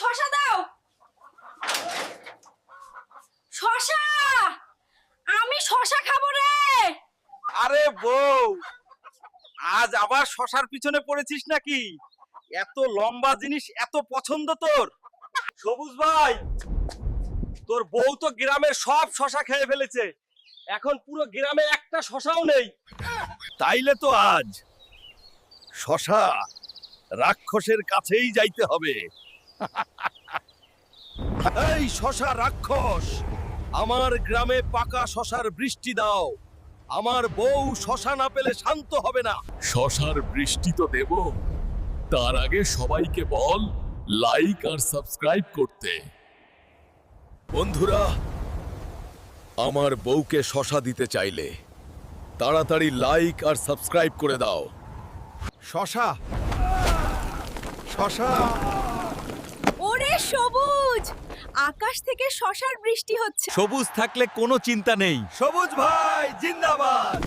শশা দাও। শশা, আমি শশা খাবো রে। আরে বউ, আজ আবার শশার পিছনে পড়েছিস নাকি? এত লম্বা জিনিস এত পছন্দ তোর? সবুজ ভাই, তোর বউ তো গ্রামের সব শশা খেয়ে ফেলেছে, এখন পুরো গ্রামে একটা শশাও নেই। তাইলে তো আজ শশা রাক্ষসের কাছেই যাইতে হবে। এই শশা রাক্ষস, আমার গ্রামে পাকা শশার বৃষ্টি দাও। আমার বউ শশা না পেলে শান্ত হবে না। শশার বৃষ্টি তো দেব, তার আগে সবাইকে বল লাইক আর সাবস্ক্রাইব করতে। বন্ধুরা, আমার বউকে শশা দিতে চাইলে তাড়াতাড়ি লাইক আর সাবস্ক্রাইব করে দাও। শশা, শশা। ওরে সবুজ, আকাশ থেকে শশার বৃষ্টি হচ্ছে। সবুজ থাকলে কোনো চিন্তা নেই। সবুজ ভাই জিন্দাবাদ।